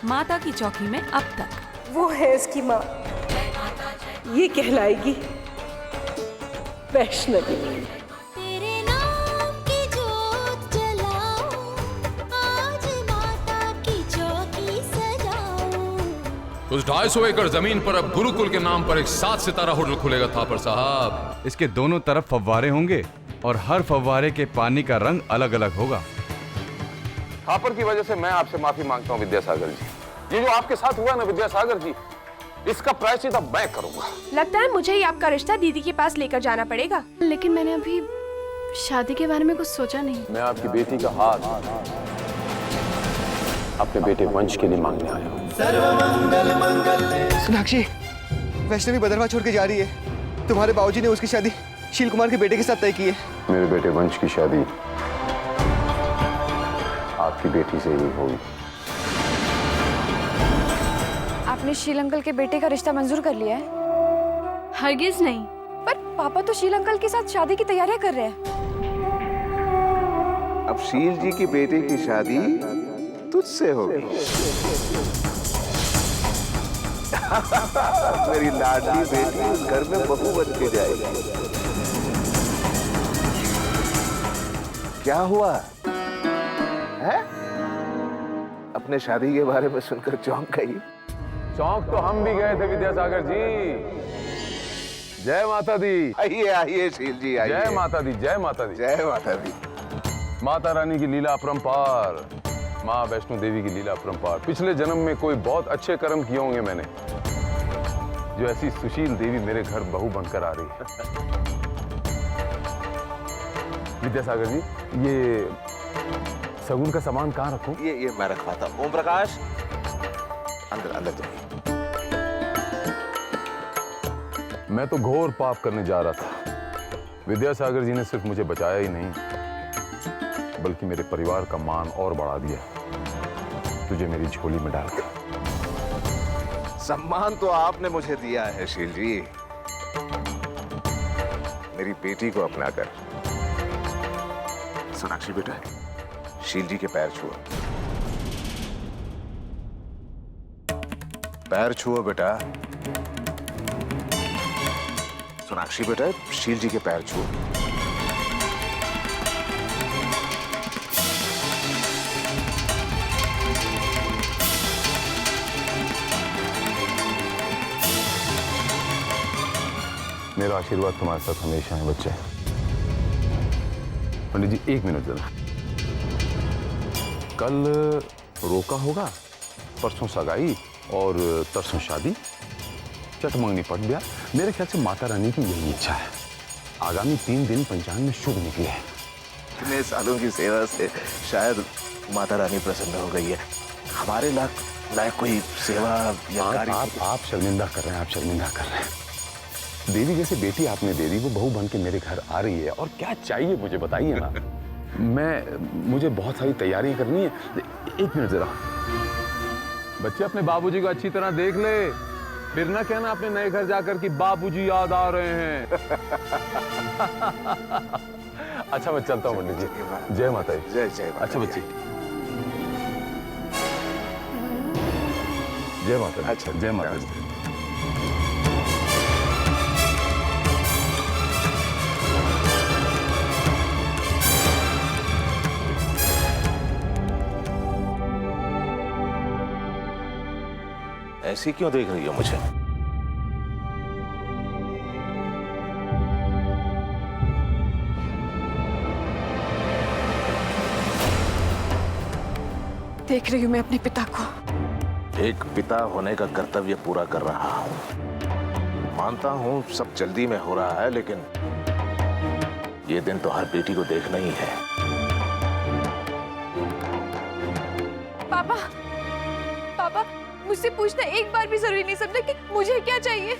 माता की चौकी में अब तक। वो है इसकी माँ, ये कहलाएगी वैष्णवी। तेरे नाम की जोत जलाऊं, आज माता की चौकी सजाऊं। उस 250 एकड़ जमीन पर अब गुरुकुल के नाम पर एक 7 सितारा होटल खुलेगा थापर साहब। इसके दोनों तरफ फव्वारे होंगे और हर फव्वारे के पानी का रंग अलग अलग होगा। थापर की वजह से मैं आपसे माफी मांगता हूँ विद्यासागर जी। ये जो आपके साथ हुआ ना विद्यासागर जी, इसका प्रायश्चित अब मैं करूंगा। लगता है मुझे ही आपका रिश्ता दीदी के पास लेकर जाना पड़ेगा। लेकिन मैंने अभी शादी के बारे में कुछ सोचा नहीं। मैं आपकी बेटी का हाथ अपने बेटे वंश के लिए मांगने आया हूँ। सोनाक्षी, वैष्णवी भद्रवा छोड़ के जा रही है। तुम्हारे बाबूजी ने उसकी शादी शील कुमार के बेटे के साथ तय की है। मेरे बेटे वंश की शादी आपकी बेटी से ही होगी। आपने शील अंकल के बेटे का रिश्ता मंजूर कर लिया है? हरगिज नहीं। पर पापा तो शील अंकल के साथ शादी की तैयारियां कर रहे हैं। अब शील जी की बेटे की शादी तुझसे होगी। मेरी लाडली बेटी उस घर में बहू बन के जाएगी। क्या हुआ है? अपने शादी के बारे में सुनकर चौंक गई। चौंक तो हम भी गए थे विद्यासागर जी। जय माता दी। आइए आइए शील जी आइए। जय माता दी, जय माता दी। जय माता दी। माता रानी की लीला अपरंपार, माँ वैष्णो देवी की लीला अपरंपार। पिछले जन्म में कोई बहुत अच्छे कर्म किए होंगे मैंने, जो ऐसी सुशील देवी मेरे घर बहू बनकर आ रही है। विद्यासागर जी, ये सगुन का सामान कहाँ रखूं? ये मैं रखवाता हूँ। ओम प्रकाश, अंदर अंदर जाइए। मैं तो घोर पाप करने जा रहा था। विद्यासागर जी ने सिर्फ मुझे बचाया ही नहीं, बल्कि मेरे परिवार का मान और बढ़ा दिया, तुझे मेरी झोली में डाल कर। सम्मान तो आपने मुझे दिया है शील जी, मेरी बेटी को अपना कर। सोनाक्षी बेटा, शील जी के पैर छुओ। पैर छुओ बेटा। सोनाक्षी बेटा, शील जी के पैर छुओ। मेरा आशीर्वाद तुम्हारे साथ हमेशा है बच्चे। पंडित जी, 1 मिनट जरा। कल रोका होगा, परसों सगाई और तरसों शादी, चटमंगनी पट गया। मेरे ख्याल से माता रानी की यही इच्छा है। आगामी 3 दिन पंचांग में शुभ निकले हैं। इतने सालों की सेवा से शायद माता रानी प्रसन्न हो गई है। हमारे लायक कोई सेवा या कार्य। आप शर्मिंदा कर रहे हैं, आप शर्मिंदा कर रहे हैं। देवी जैसी बेटी आपने दे दी, वो बहू बन के मेरे घर आ रही है, और क्या चाहिए मुझे बताइए ना। मुझे बहुत सारी तैयारियां करनी है। 1 मिनट जरा। बच्चे, अपने बाबूजी को अच्छी तरह देख ले, फिर ना कहना अपने नए घर जाकर कि बाबूजी याद आ रहे हैं। अच्छा, मैं चलता हूँ पंडित जी। जय माता दी। जय जय। अच्छा बच्चे, जय माता दी। अच्छा, जय माता दी। ऐसी क्यों देख रही हो मुझे? देख रही हूँ मैं अपने पिता को। एक पिता होने का कर्तव्य पूरा कर रहा हूं। मानता हूं सब जल्दी में हो रहा है, लेकिन ये दिन तो हर बेटी को देखना ही है। पापा, पापा, मुझसे पूछना एक बार भी जरूरी नहीं समझा कि मुझे क्या चाहिए।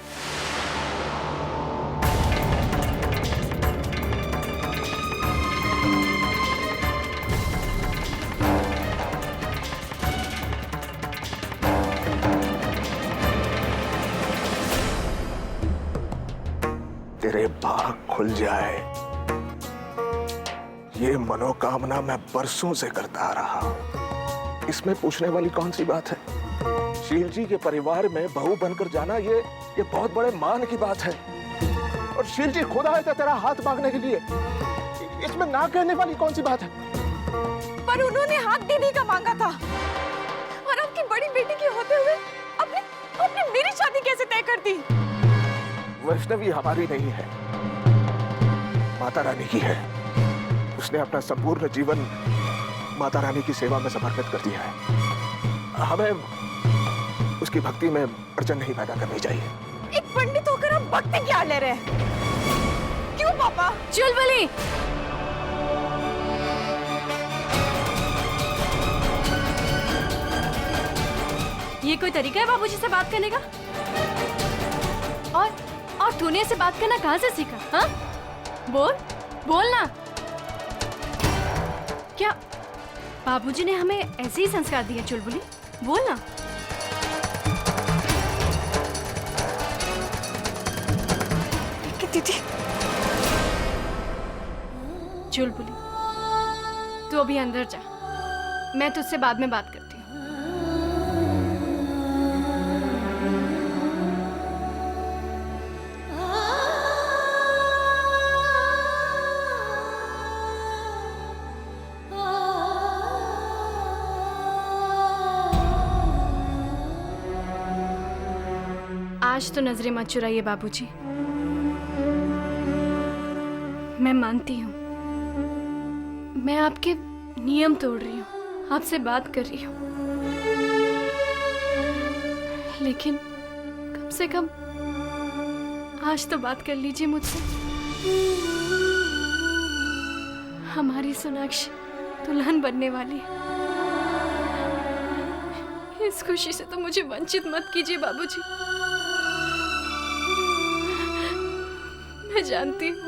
तेरे भाग खुल जाए, ये मनोकामना मैं बरसों से करता आ रहा हूं। इसमें पूछने वाली कौन सी बात है? शील जी के परिवार में बहू बनकर जाना ये बहुत बड़े मान की बात है। और शील जी खुद आए थे तेरा हाथ मांगने के लिए, इसमें ना कहने वाली कौन सी बात है? पर उन्होंने हाथ दीदी का मांगा था, और आपकी बड़ी बेटी के होते हुए आपने मेरी शादी कैसे तय कर दी? वैष्णवी हमारी नहीं है, माता रानी की है। उसने अपना संपूर्ण जीवन माता रानी की सेवा में समर्पित कर दिया है। हमें उसकी भक्ति में अड़चन नहीं पैदा करनी चाहिए। एक पंडित होकर आप भक्ति क्या ले रहे हैं? क्यों पापा? चुलबुली, ये कोई तरीका है बाबूजी से बात करने का? और तूने ऐसे बात करना कहाँ से सीखा? हाँ, बोल ना। क्या बाबूजी ने हमें ऐसे ही संस्कार दिए? चुलबुली, बोल ना। दीदी, चुलबुली, तू अभी अंदर जा, मैं तुझसे बाद में बात करती हूँ। आज तो नजरें मत चुराइए बाबूजी। मैं मानती हूँ, मैं आपके नियम तोड़ रही हूँ, आपसे बात कर रही हूँ, लेकिन कम से कम आज तो बात कर लीजिए मुझसे। हमारी सोनाक्षी दुल्हन बनने वाली है। इस खुशी से तो मुझे वंचित मत कीजिए बाबूजी। मैं जानती हूँ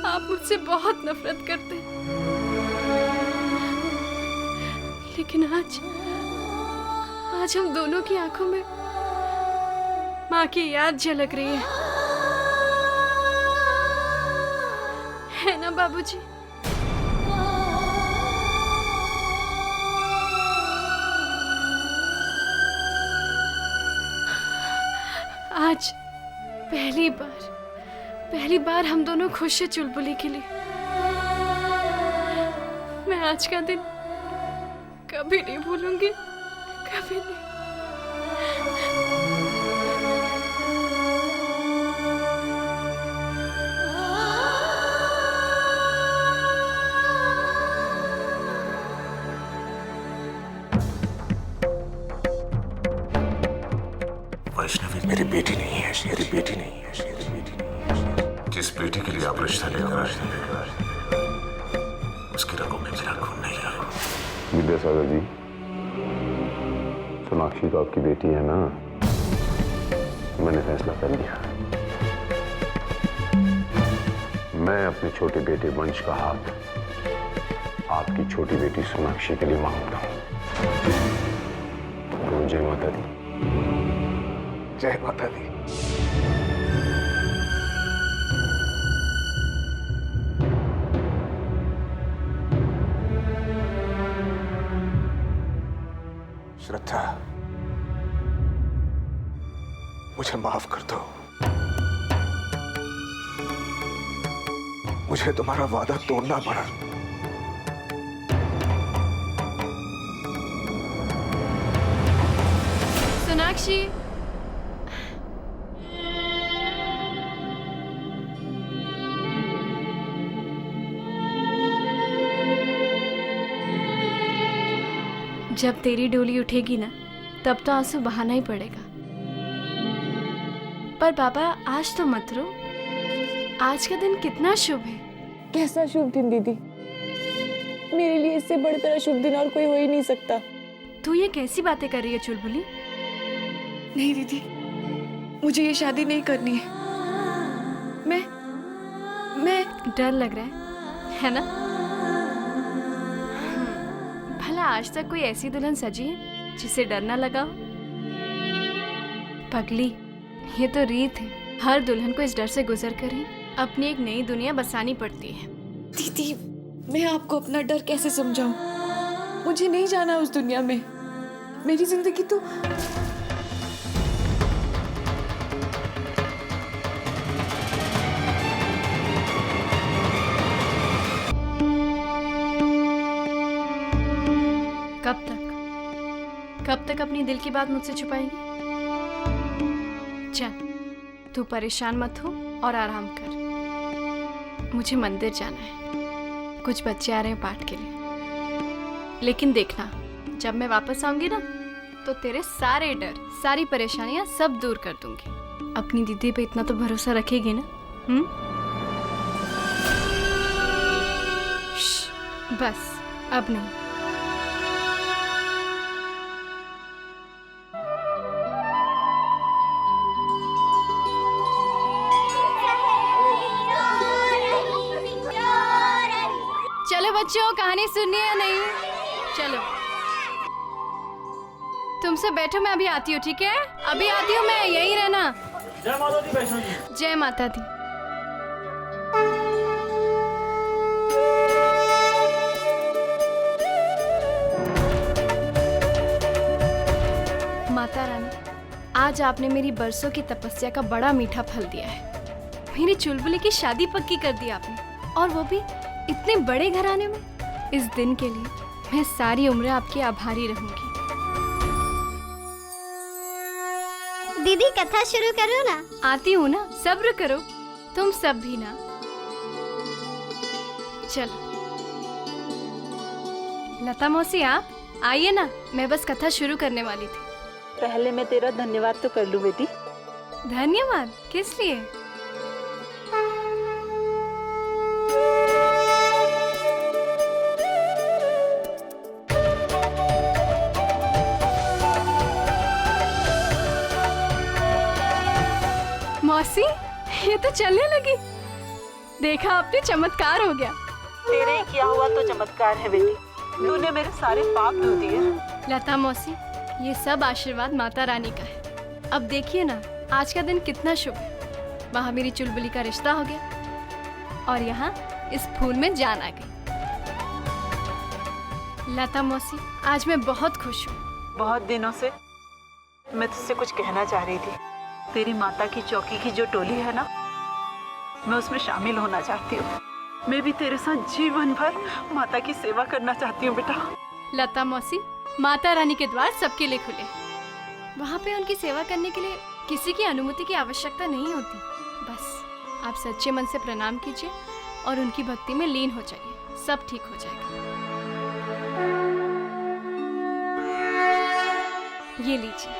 आप मुझसे बहुत नफरत करते हैं, लेकिन आज हम दोनों की आंखों में माँ की याद झलक रही है ना बाबूजी? आज पहली बार हम दोनों खुश हैं चुलबुली के लिए। मैं आज का दिन कभी नहीं भूलूंगी, कभी नहीं। वैष्णवी मेरी बेटी नहीं है, मेरी बेटी नहीं है, मेरी बेटी नहीं है। जिस बेटी के लिए आप रिश्ता लेकर आए उसकी रगों में मेरा खून नहीं रहा। विद्यासागर जी, सोनाक्षी तो आपकी बेटी है ना? मैंने फैसला कर लिया। मैं अपने छोटे बेटे वंश का हाथ आपकी छोटी बेटी सोनाक्षी के लिए मांगता हूं। तो जय माता दी। जय माता दी। श्रद्धा, मुझे माफ कर दो। मुझे तुम्हारा वादा तोड़ना पड़ा। सोनाक्षी, जब तेरी डोली उठेगी ना, तब तो आंसू बहाना ही पड़ेगा। पर पापा, आज तो मत रो। आज का दिन कितना शुभ है। कैसा शुभ दिन दीदी? मेरे लिए इससे बढ़कर शुभ दिन और कोई हो ही नहीं सकता। तू ये कैसी बातें कर रही है चुलबुली? नहीं दीदी, मुझे ये शादी नहीं करनी है। मैं डर लग रहा है ना? भला आज तक कोई ऐसी दुल्हन सजी है जिसे डर ना लगा हो? पगली, ये तो रीत है। हर दुल्हन को इस डर से गुजर कर ही अपनी एक नई दुनिया बसानी पड़ती है। दीदी, मैं आपको अपना डर कैसे समझाऊं? मुझे नहीं जाना उस दुनिया में। मेरी जिंदगी तो कब तक अपनी दिल की बात मुझसे छुपाएगी? चल, तू परेशान मत हो और आराम कर। मुझे मंदिर जाना है, कुछ बच्चे आ रहे हैं पाठ के लिए। लेकिन देखना, जब मैं वापस आऊंगी ना, तो तेरे सारे डर, सारी परेशानियां सब दूर कर दूंगी। अपनी दीदी पे इतना तो भरोसा रखेगी ना? बस अब नहीं। चलो बच्चों, कहानी सुननी है नहीं? चलो तुम सब बैठो, मैं अभी आती हूँ। ठीक है, अभी आती हूँ मैं, यही रहना। जय माता दी वैष्णो जी। जय माता दी। माता रानी, आज आपने मेरी बरसों की तपस्या का बड़ा मीठा फल दिया है। मेरी चुलबुली की शादी पक्की कर दी आपने, और वो भी इतने बड़े घराने में। इस दिन के लिए मैं सारी उम्र आपकी आभारी रहूंगी। दीदी कथा शुरू करो ना। आती हूँ ना, सब्र करो, तुम सब भी ना। चलो लता मौसी, आप आइए ना, मैं बस कथा शुरू करने वाली थी। पहले मैं तेरा धन्यवाद तो कर लूं बेटी। धन्यवाद? किस लिए? मौसी, ये तो चलने लगी। देखा आपने, चमत्कार हो गया। तेरे किया हुआ तो चमत्कार है बेटी, तूने मेरे सारे पाप धो दिए। लता मौसी, ये सब आशीर्वाद माता रानी का है। अब देखिए ना, आज का दिन कितना शुभ है। वहाँ मेरी चुलबुली का रिश्ता हो गया, और यहाँ इस फूल में जान आ गई। लता मौसी, आज मैं बहुत खुश हूँ। बहुत दिनों से मैं तुझसे कुछ कहना चाह रही थी। तेरी माता की चौकी की जो टोली है ना, मैं उसमें शामिल होना चाहती हूँ। मैं भी तेरे साथ जीवन भर माता की सेवा करना चाहती हूँ बेटा। लता मौसी, माता रानी के द्वार सबके लिए खुले। वहाँ पे उनकी सेवा करने के लिए किसी की अनुमति की आवश्यकता नहीं होती। बस आप सच्चे मन से प्रणाम कीजिए और उनकी भक्ति में लीन हो जाइए, सब ठीक हो जाएगा। ये लीजिए।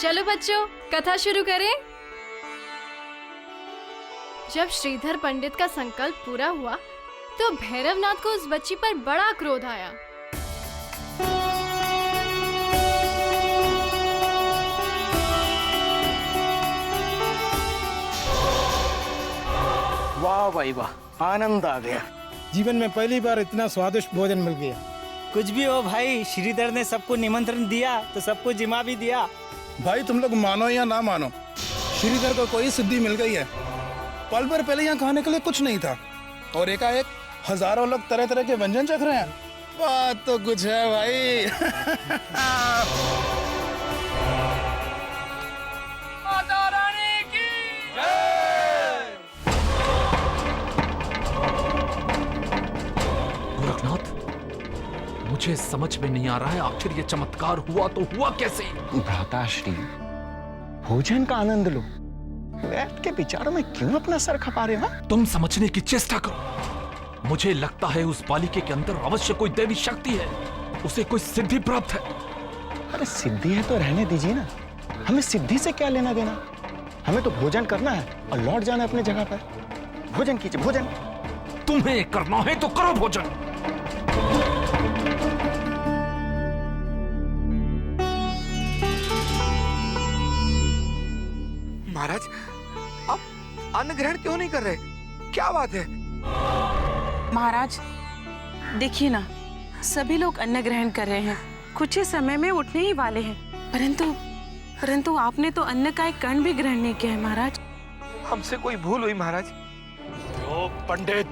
चलो बच्चों, कथा शुरू करें। जब श्रीधर पंडित का संकल्प पूरा हुआ, तो भैरवनाथ को उस बच्ची पर बड़ा क्रोध आया। वाह भाई वाह, आनंद आ गया। जीवन में पहली बार इतना स्वादिष्ट भोजन मिल गया। कुछ भी हो भाई, श्रीधर ने सबको निमंत्रण दिया तो सबको जिमा भी दिया। भाई तुम लोग मानो या ना मानो, श्रीधर को कोई सिद्धि मिल गई है। पल भर पहले यहाँ खाने के लिए कुछ नहीं था, और एकाएक हजारों लोग तरह तरह के व्यंजन चख रहे हैं। बात तो कुछ है भाई। माता रानी की जय। गोरखनाथ, मुझे समझ में नहीं आ रहा है, आखिर ये चमत्कार हुआ तो हुआ कैसे? भ्राताश्री, भोजन का आनंद लो, बैठ के विचारों में क्यों अपना सर खपा रहे हो? तुम समझने की चेष्टा करो। मुझे लगता है उस बालिके के अंदर अवश्य कोई देवी शक्ति है, उसे कोई सिद्धि प्राप्त है। अरे सिद्धि है तो रहने दीजिए ना, हमें सिद्धि से क्या लेना देना। हमें तो भोजन करना है और लौट जाना है अपने जगह पर। भोजन कीजिए, भोजन। तुम्हें करना है तो करो भोजन। महाराज, आप अन्न ग्रहण क्यों नहीं कर रहे? क्या बात है? महाराज देखिए ना, सभी लोग अन्न ग्रहण कर रहे हैं, कुछ ही समय में उठने ही वाले हैं, परंतु आपने तो अन्न का एक कण भी ग्रहण नहीं किया है महाराज। हमसे कोई भूल हुई महाराज। पंडित,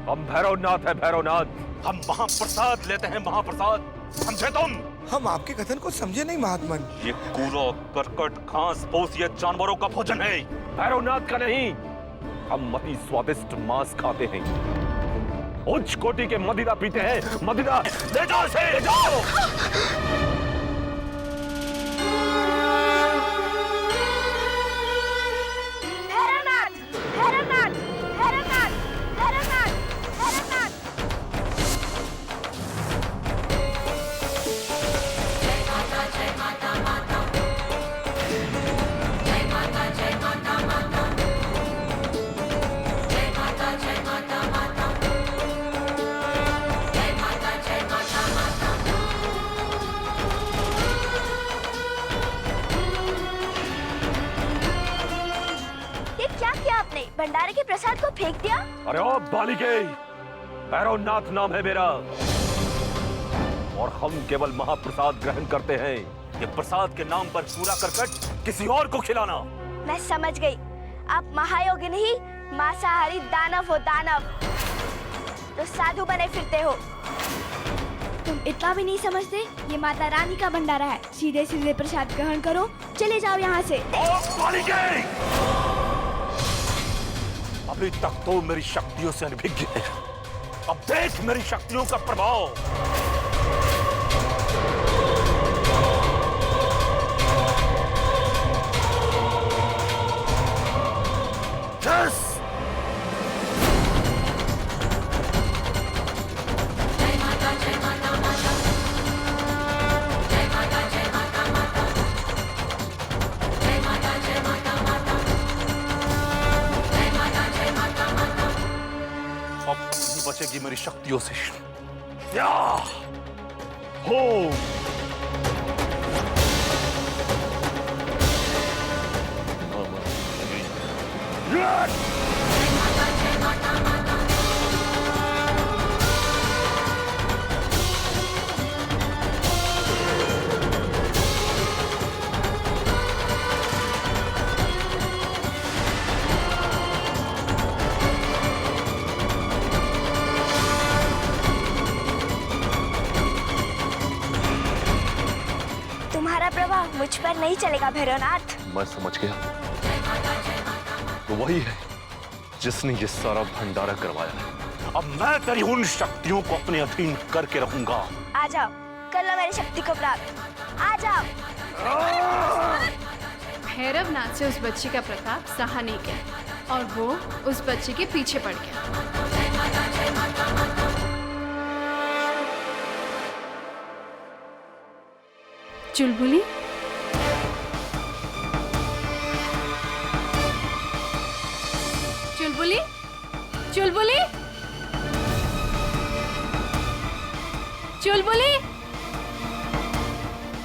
हम भैरवनाथ है, भैरवनाथ। हम महाप्रसाद लेते हैं, महाप्रसाद, समझे तुम? हम आपके कथन को समझे नहीं महात्मन। ये कूड़ा करकट घास फूस ये जानवरों का भोजन है, भैरवनाथ का नहीं। हम अति स्वादिष्ट मांस खाते हैं, उच्च कोटि के मदिरा पीते हैं। मदिरा ले जाओ से, ले जाओ। भैरवनाथ, भैरवनाथ, भैरवनाथ, भैरवनाथ, भैरवनाथ। जय माता, जय माता, माता। जय माता, जय माता, माता। जय माता, जय माता, माता। जय माता, जय माता, माता। ये क्या किया आपने? भंडारे के प्रसाद को फेंक दिया? अरे ओ बालिके, भैरवनाथ नाम है मेरा और हम केवल महाप्रसाद ग्रहण करते हैं। ये प्रसाद के नाम पर पूरा करकट किसी और को खिलाना। मैं समझ गई, आप महायोगी नहीं मांसाहारी दानव हो, दानव। तो साधु बने फिरते हो। तुम इतना भी नहीं समझते? ये माता रानी का भंडारा है, सीधे सीधे प्रसाद ग्रहण करो, चले जाओ यहाँ से। ओ बालिके, अभी तक तो मेरी शक्तियों से अनभिज्ञ है, अब देख मेरी शक्तियों का प्रभाव। Yes! जय माता, जय माता, माता। जय माता, जय माता, माता। जय माता, जय माता, माता। जय माता, जय माता, माता। अब नहीं बचेगी मेरी शक्तियों से। या हो तुम्हारा प्रभाव मुझ पर नहीं चलेगा भैरवनाथ। मैं समझ गया, तो वही है जिसने ये सारा भंडारा करवाया है। अब मैं तेरी उन शक्तियों को अपने अधीन करके रहूंगा। आ जाओ, कर लो मेरी शक्ति को प्राप्त। आ जाओ। भैरवनाथ से उस बच्ची का प्रताप सहा नहीं गया और वो उस बच्ची के पीछे पड़ गया। चुलबुली, चुलबुली, चुलबुली, चुलबुली,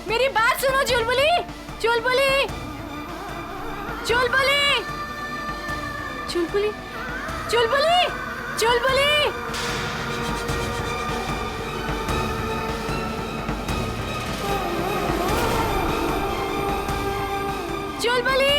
मेरी बात सुनो चुलबुली, चुलबुली, चुलबुली, चुलबुली, चुलबुली, चुलबुली। चुलबुली,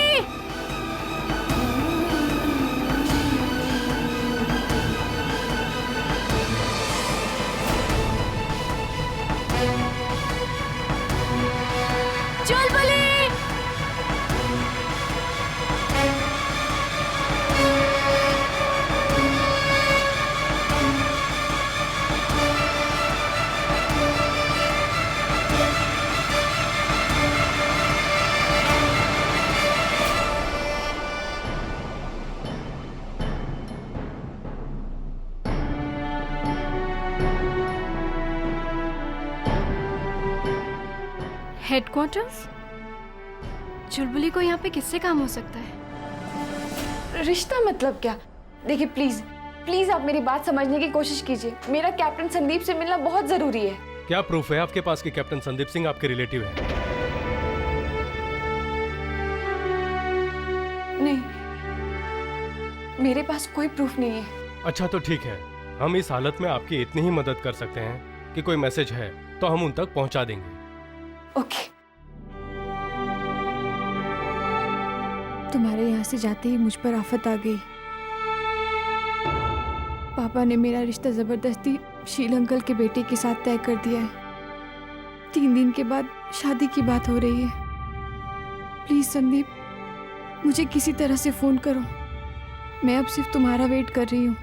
चुलबुली, हेडक्वार्टर्स? चुलबुली को यहाँ पे किससे काम हो सकता है? रिश्ता मतलब क्या? देखिए प्लीज प्लीज आप मेरी बात समझने की कोशिश कीजिए। मेरा कैप्टन संदीप से मिलना बहुत जरूरी है। क्या प्रूफ है आपके पास कि कैप्टन संदीप सिंह आपके रिलेटिव है? नहीं, मेरे पास कोई प्रूफ नहीं है। अच्छा तो ठीक है, हम इस हालत में आपकी इतनी ही मदद कर सकते हैं कि कोई मैसेज है तो हम उन तक पहुंचा देंगे। ओके। तुम्हारे यहाँ से जाते ही मुझ पर आफत आ गई। पापा ने मेरा रिश्ता जबरदस्ती शील अंकल के बेटे के साथ तय कर दिया है। 3 दिन के बाद शादी की बात हो रही है। प्लीज संदीप, मुझे किसी तरह से फोन करो। मैं अब सिर्फ तुम्हारा वेट कर रही हूँ।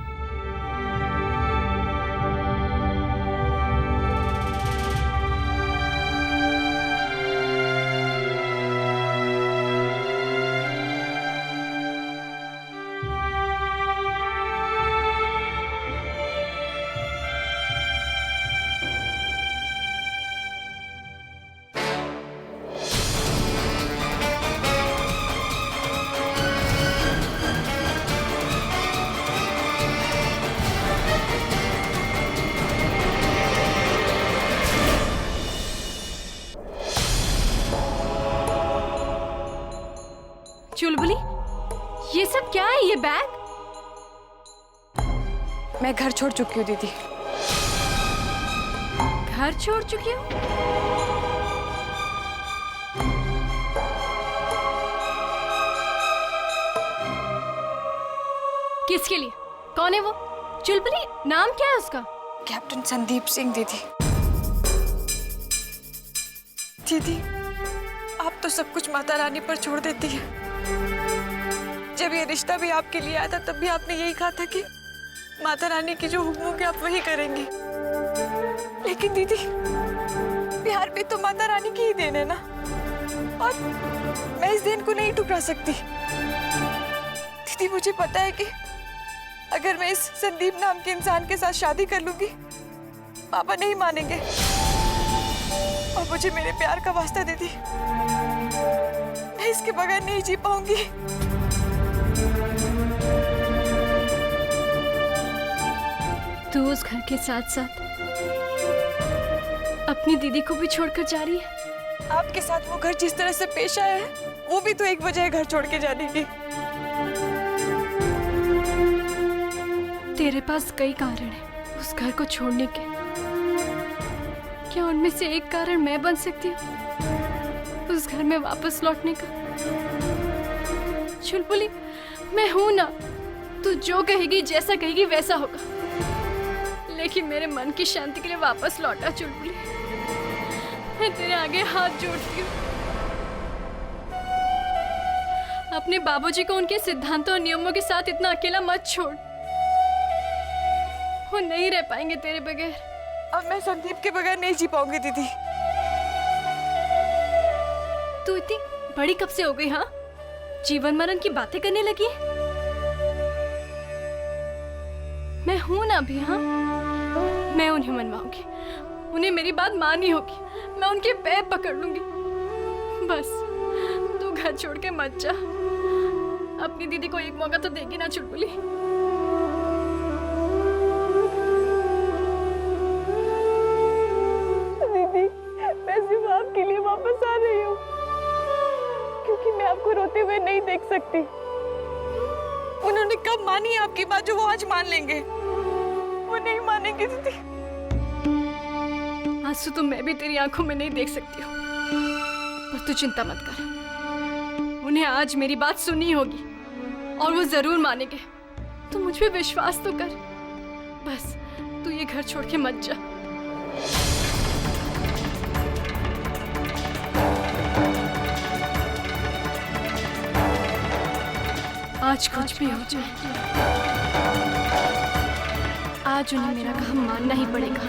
चुलबुली, ये सब क्या है? ये बैग? मैं घर छोड़ चुकी हूँ दीदी। घर छोड़ चुकी हूँ? किसके लिए? कौन है वो? चुलबुली, नाम क्या है उसका? कैप्टन संदीप सिंह दीदी। दीदी, आप तो सब कुछ माता रानी पर छोड़ देती है। जब ये रिश्ता भी आपके लिए आया था तब भी आपने यही कहा था कि माता रानी की जो हुक्म होंगे आप वही करेंगी। लेकिन दीदी, प्यार भी तो माता रानी की ही देन है ना, और मैं इस देन को नहीं ठुकरा सकती। दीदी, मुझे पता है कि अगर मैं इस संदीप नाम के इंसान के साथ शादी कर लूंगी पापा नहीं मानेंगे, और मुझे मेरे प्यार का वास्ता दीदी, मैं इसके बगैर नहीं जी पाऊंगी। तू उस घर के साथ साथ अपनी दीदी को भी छोड़कर जा रही है? आपके साथ वो घर जिस तरह से पेश आया है वो भी तो एक वजह है घर छोड़ के जाने की। तेरे पास कई कारण हैं उस घर को छोड़ने के। क्या उनमें से एक कारण मैं बन सकती हूँ उस घर में वापस लौटने का? चुलबुली, मैं हूं ना। तू जो कहेगी, जैसा कहेगी वैसा होगा, लेकिन मेरे मन की शांति के लिए वापस लौटा। चुलबुली, मैं तेरे आगे हाथ जोड़ती हूँ। अपने बाबूजी को उनके सिद्धांतों और नियमों के साथ इतना अकेला मत छोड़। वो नहीं रह पाएंगे तेरे बगैर। अब मैं संदीप के बगैर नहीं जी पाऊंगी दीदी। तू इतनी बड़ी कब से हो गई? हाँ, जीवन मरण की बातें करने लगी है। मैं हूं ना अभी। हाँ, मैं उन्हें मनवाऊंगी, उन्हें मेरी बात माननी होगी। मैं उनके पैर पकड़ लूंगी। बस तू घर छोड़ के मत जा। अपनी दीदी को एक मौका तो देगी ना चुलबुली। दीदी, मैं सिर्फ आपके लिए वापस आ रही हूँ, क्योंकि मैं आपको रोते हुए नहीं देख सकती। उन्होंने कब मानी आपकी बात जो वो आज मान लेंगे? वो नहीं मानेंगे दीदी। आंसू तो मैं भी तेरी आंखों में नहीं देख सकती हूँ, पर तू चिंता मत कर। उन्हें आज मेरी बात सुननी होगी और वो जरूर मानेंगे। तू मुझ पे विश्वास तो कर। बस तू ये घर छोड़ के मत जा। आज कुछ भी हो जाए, आज उन्हें मेरा काम मानना ही पड़ेगा।